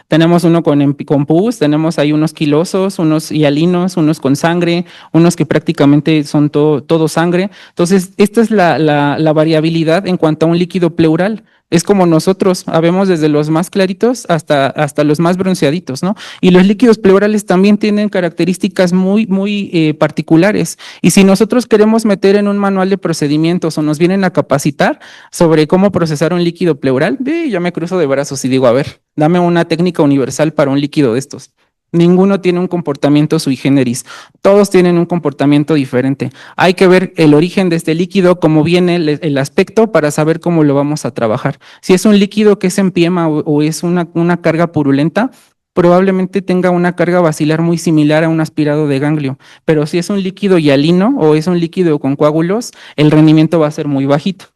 Tenemos uno con pus, tenemos ahí unos quilosos, unos hialinos, unos con sangre, unos que prácticamente son todo sangre. Entonces, esta es la variabilidad en cuanto a un líquido pleural. Es como nosotros, habemos desde los más claritos hasta los más bronceaditos, ¿no? Y los líquidos pleurales también tienen características muy particulares. Y si nosotros queremos meter en un manual de procedimientos o nos vienen a capacitar sobre cómo procesar un líquido pleural, yo me cruzo de brazos y digo, a ver, dame una técnica universal para un líquido de estos. Ninguno tiene un comportamiento sui generis, todos tienen un comportamiento diferente. Hay que ver el origen de este líquido, cómo viene el aspecto para saber cómo lo vamos a trabajar. Si es un líquido que es empiema o es una carga purulenta, probablemente tenga una carga bacilar muy similar a un aspirado de ganglio, pero si es un líquido hialino o es un líquido con coágulos, el rendimiento va a ser muy bajito.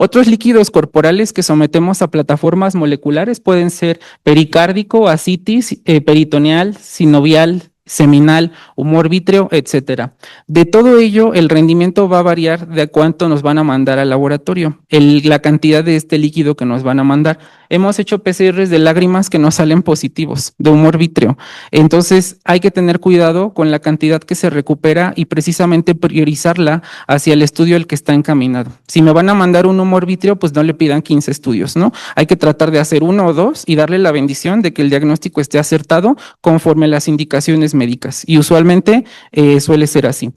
Otros líquidos corporales que sometemos a plataformas moleculares pueden ser pericárdico, ascitis, peritoneal, sinovial, seminal, humor vítreo, etcétera. De todo ello, el rendimiento va a variar de cuánto nos van a mandar al laboratorio, la cantidad de este líquido que nos van a mandar. Hemos hecho PCRs de lágrimas que nos salen positivos, de humor vítreo. Entonces, hay que tener cuidado con la cantidad que se recupera y precisamente priorizarla hacia el estudio al que está encaminado. Si me van a mandar un humor vítreo, pues no le pidan 15 estudios, ¿no? Hay que tratar de hacer 1 o 2 y darle la bendición de que el diagnóstico esté acertado conforme a las indicaciones médicas. Y usualmente suele ser así.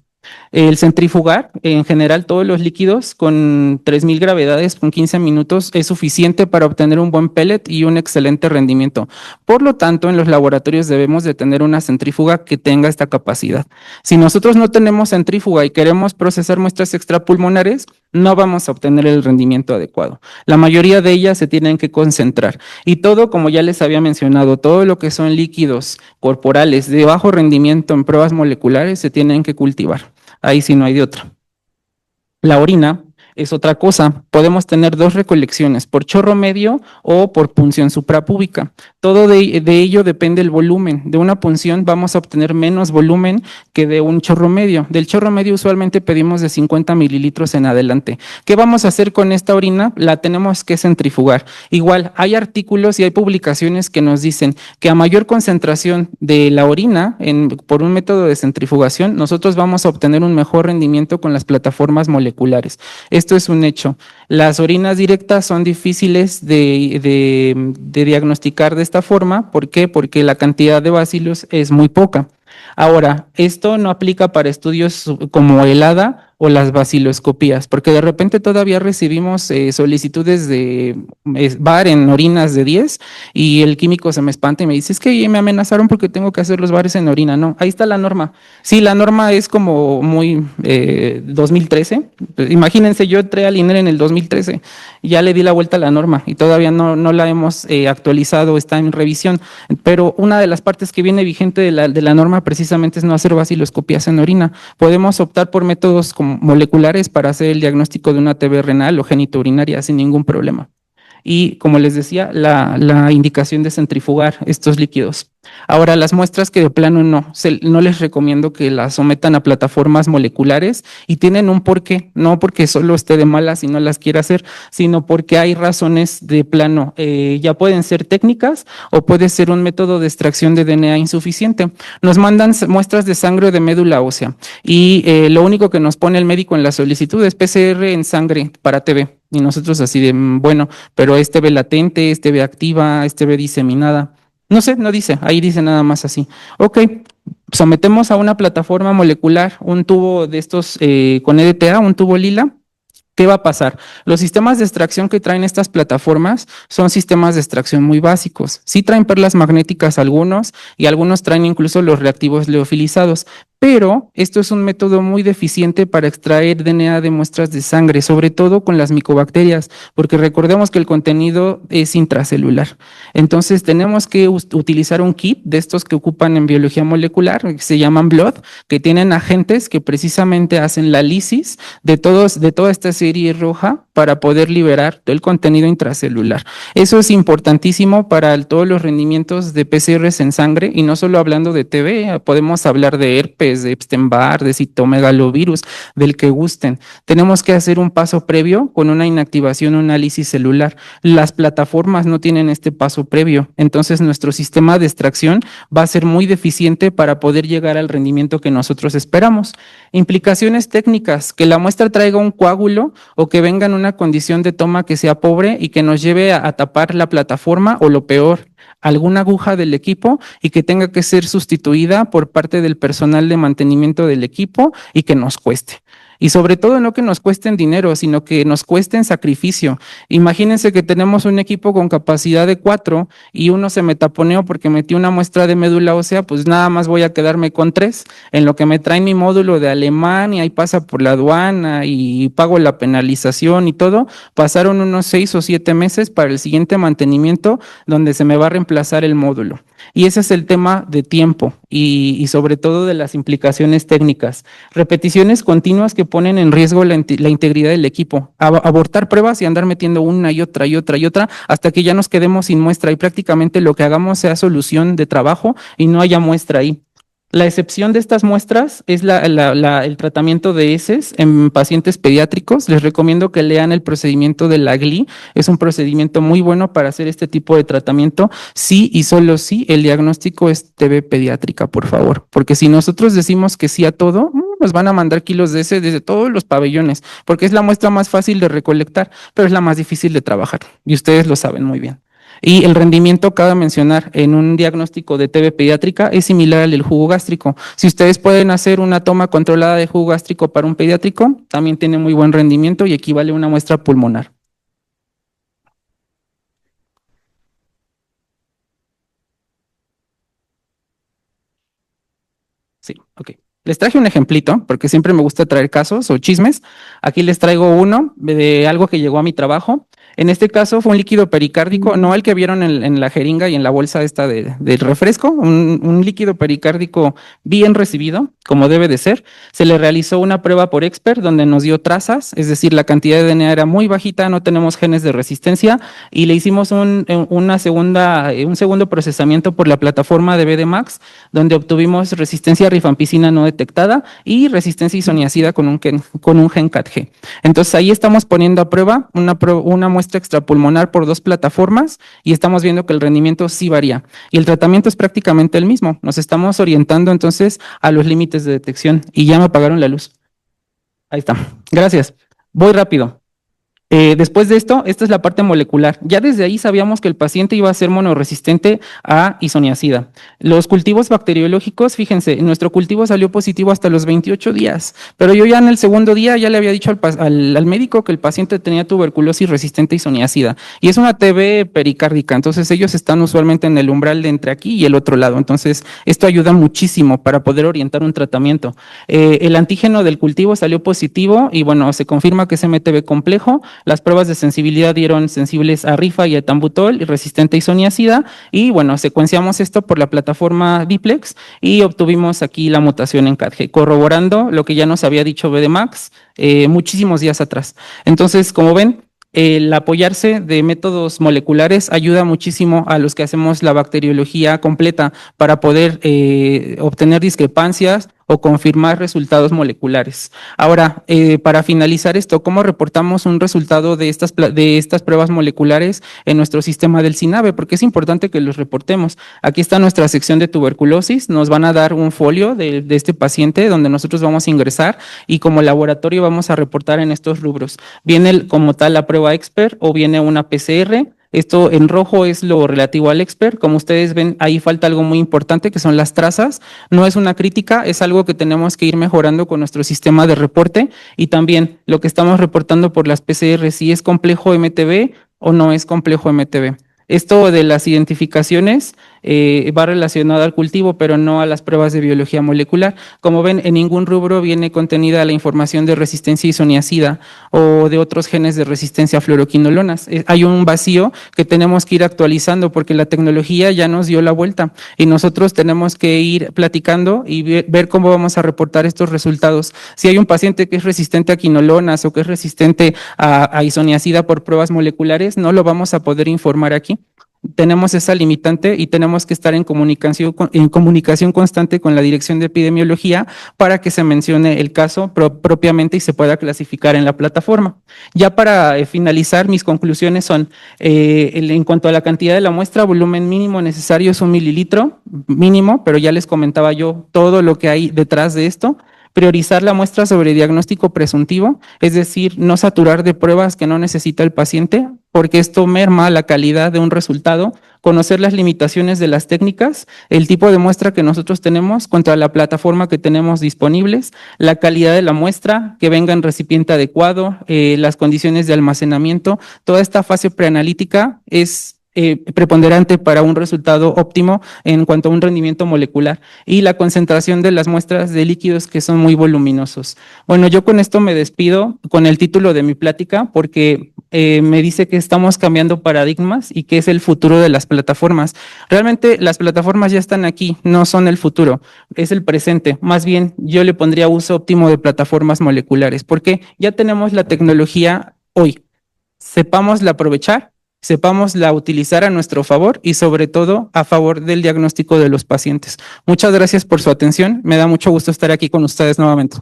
El centrifugar, en general, todos los líquidos con 3000 gravedades, con 15 minutos, es suficiente para obtener un buen pellet y un excelente rendimiento. Por lo tanto, en los laboratorios debemos de tener una centrífuga que tenga esta capacidad. Si nosotros no tenemos centrífuga y queremos procesar muestras extrapulmonares, no vamos a obtener el rendimiento adecuado. La mayoría de ellas se tienen que concentrar. Y todo, como ya les había mencionado, todo lo que son líquidos corporales de bajo rendimiento en pruebas moleculares se tienen que cultivar. Ahí sí no hay de otra. La orina es otra cosa. Podemos tener dos recolecciones, por chorro medio o por punción suprapúbica. Todo de ello depende del volumen. De una punción vamos a obtener menos volumen que de un chorro medio. Del chorro medio usualmente pedimos de 50 mililitros en adelante. ¿Qué vamos a hacer con esta orina? La tenemos que centrifugar. Igual, hay artículos y hay publicaciones que nos dicen que a mayor concentración de la orina por un método de centrifugación, nosotros vamos a obtener un mejor rendimiento con las plataformas moleculares. Esto es un hecho. Las orinas directas son difíciles de diagnosticar de esta forma. ¿Por qué? Porque la cantidad de bacilos es muy poca. Ahora, esto no aplica para estudios como el HADA o las baciloscopías, porque de repente todavía recibimos solicitudes de VAR en orinas de 10 y el químico se me espanta y me dice, es que me amenazaron porque tengo que hacer los VARs en orina. No, ahí está la norma. Sí, la norma es como muy 2013. Imagínense, yo entré al INER en el 2013, ya le di la vuelta a la norma y todavía no la hemos actualizado, está en revisión, pero una de las partes que viene vigente de la norma precisamente es no hacer baciloscopías en orina. Podemos optar por métodos como moleculares para hacer el diagnóstico de una TB renal o genitourinaria sin ningún problema. Y como les decía, la indicación de centrifugar estos líquidos. Ahora, las muestras que de plano no les recomiendo que las sometan a plataformas moleculares y tienen un porqué, no porque solo esté de malas y no las quiera hacer, sino porque hay razones de plano. Ya pueden ser técnicas o puede ser un método de extracción de DNA insuficiente. Nos mandan muestras de sangre o de médula ósea y lo único que nos pone el médico en la solicitud es PCR en sangre para TB. Y nosotros así de, bueno, pero es TB latente, es TB activa, es TB diseminada. No sé, no dice, ahí dice nada más así. Ok, sometemos a una plataforma molecular un tubo de estos con EDTA, un tubo lila. ¿Qué va a pasar? Los sistemas de extracción que traen estas plataformas son sistemas de extracción muy básicos. Sí traen perlas magnéticas algunos y algunos traen incluso los reactivos liofilizados, pero esto es un método muy deficiente para extraer DNA de muestras de sangre, sobre todo con las micobacterias, porque recordemos que el contenido es intracelular. Entonces tenemos que utilizar un kit de estos que ocupan en biología molecular, que se llaman BLOT, que tienen agentes que precisamente hacen la lisis de toda esta serie roja para poder liberar el contenido intracelular. Eso es importantísimo para todos los rendimientos de PCRs en sangre y no solo hablando de TB, podemos hablar de herpes, de Epstein-Barr, de citomegalovirus, del que gusten. Tenemos que hacer un paso previo con una inactivación o análisis celular. Las plataformas no tienen este paso previo, entonces nuestro sistema de extracción va a ser muy deficiente para poder llegar al rendimiento que nosotros esperamos. Implicaciones técnicas, que la muestra traiga un coágulo o que venga en una condición de toma que sea pobre y que nos lleve a tapar la plataforma o lo peor, alguna aguja del equipo y que tenga que ser sustituida por parte del personal de mantenimiento del equipo y que nos cueste. Y sobre todo no que nos cuesten dinero, sino que nos cuesten sacrificio. Imagínense que tenemos un equipo con capacidad de 4 y uno se me taponeó porque metí una muestra de médula ósea, pues nada más voy a quedarme con 3, en lo que me trae mi módulo de Alemania y pasa por la aduana y pago la penalización y todo. Pasaron unos 6 o 7 meses para el siguiente mantenimiento donde se me va a reemplazar el módulo. Y ese es el tema de tiempo y sobre todo de las implicaciones técnicas. Repeticiones continuas que ponen en riesgo la integridad del equipo. Abortar pruebas y andar metiendo una y otra hasta que ya nos quedemos sin muestra y prácticamente lo que hagamos sea solución de trabajo y no haya muestra ahí. La excepción de estas muestras es el tratamiento de heces en pacientes pediátricos. Les recomiendo que lean el procedimiento de la GLI. Es un procedimiento muy bueno para hacer este tipo de tratamiento. Sí y solo sí, el diagnóstico es TB pediátrica, por favor. Porque si nosotros decimos que sí a todo, nos van a mandar kilos de heces desde todos los pabellones, porque es la muestra más fácil de recolectar, pero es la más difícil de trabajar. Y ustedes lo saben muy bien. Y el rendimiento, cabe mencionar, en un diagnóstico de TB pediátrica es similar al del jugo gástrico. Si ustedes pueden hacer una toma controlada de jugo gástrico para un pediátrico, también tiene muy buen rendimiento y equivale a una muestra pulmonar. Sí, ok. Les traje un ejemplito, porque siempre me gusta traer casos o chismes. Aquí les traigo uno de algo que llegó a mi trabajo. En este caso fue un líquido pericárdico, no el que vieron en la jeringa y en la bolsa esta del refresco, un líquido pericárdico bien recibido, como debe de ser. Se le realizó una prueba por Expert donde nos dio trazas, es decir, la cantidad de DNA era muy bajita, no tenemos genes de resistencia, y le hicimos un segundo procesamiento por la plataforma de BDMAX, donde obtuvimos resistencia a rifampicina no detectada y resistencia isoniazida con un gen CATG. Entonces ahí estamos poniendo a prueba una muestra extrapulmonar por 2 plataformas y estamos viendo que el rendimiento sí varía. Y el tratamiento es prácticamente el mismo. Nos estamos orientando entonces a los límites de detección y ya me apagaron la luz. Ahí está. Gracias. Voy rápido. Después de esto, esta es la parte molecular. Ya desde ahí sabíamos que el paciente iba a ser monoresistente a isoniazida. Los cultivos bacteriológicos, fíjense, nuestro cultivo salió positivo hasta los 28 días, pero yo ya en el segundo día ya le había dicho al médico que el paciente tenía tuberculosis resistente a isoniazida y es una TB pericárdica, entonces ellos están usualmente en el umbral de entre aquí y el otro lado, entonces esto ayuda muchísimo para poder orientar un tratamiento. El antígeno del cultivo salió positivo y bueno, se confirma que es MTB complejo. Las pruebas de sensibilidad dieron sensibles a rifa y a etambutol y resistente a isoniazida y bueno, secuenciamos esto por la plataforma Diplex y obtuvimos aquí la mutación en CATG, corroborando lo que ya nos había dicho BDMAX muchísimos días atrás. Entonces, como ven, el apoyarse de métodos moleculares ayuda muchísimo a los que hacemos la bacteriología completa para poder obtener discrepancias o confirmar resultados moleculares. Ahora, para finalizar esto, ¿cómo reportamos un resultado de estas pruebas moleculares en nuestro sistema del CINAVE? Porque es importante que los reportemos. Aquí está nuestra sección de tuberculosis, nos van a dar un folio de este paciente donde nosotros vamos a ingresar y como laboratorio vamos a reportar en estos rubros. Viene como tal la prueba Expert o viene una PCR. Esto en rojo es lo relativo al Expert. Como ustedes ven, ahí falta algo muy importante que son las trazas. No es una crítica, es algo que tenemos que ir mejorando con nuestro sistema de reporte y también lo que estamos reportando por las PCR, si es complejo MTB o no es complejo MTB. Esto de las identificaciones va relacionado al cultivo, pero no a las pruebas de biología molecular. Como ven, en ningún rubro viene contenida la información de resistencia isoniazida o de otros genes de resistencia a fluoroquinolonas. Hay un vacío que tenemos que ir actualizando porque la tecnología ya nos dio la vuelta y nosotros tenemos que ir platicando y ver cómo vamos a reportar estos resultados. Si hay un paciente que es resistente a quinolonas o que es resistente a isoniazida por pruebas moleculares, no lo vamos a poder informar aquí. Tenemos esa limitante y tenemos que estar en comunicación constante con la Dirección de Epidemiología para que se mencione el caso propiamente y se pueda clasificar en la plataforma. Ya para finalizar, mis conclusiones son, en cuanto a la cantidad de la muestra, volumen mínimo necesario es 1 mililitro mínimo, pero ya les comentaba yo todo lo que hay detrás de esto. Priorizar la muestra sobre diagnóstico presuntivo, es decir, no saturar de pruebas que no necesita el paciente, porque esto merma la calidad de un resultado, conocer las limitaciones de las técnicas, el tipo de muestra que nosotros tenemos contra la plataforma que tenemos disponibles, la calidad de la muestra, que venga en recipiente adecuado, las condiciones de almacenamiento, toda esta fase preanalítica es preponderante para un resultado óptimo en cuanto a un rendimiento molecular y la concentración de las muestras de líquidos que son muy voluminosos. Bueno, yo con esto me despido con el título de mi plática porque me dice que estamos cambiando paradigmas y que es el futuro de las plataformas. Realmente las plataformas ya están aquí, no son el futuro, es el presente. Más bien yo le pondría uso óptimo de plataformas moleculares porque ya tenemos la tecnología hoy. Sepámosla aprovechar, sepámosla utilizar a nuestro favor y sobre todo a favor del diagnóstico de los pacientes. Muchas gracias por su atención. Me da mucho gusto estar aquí con ustedes nuevamente.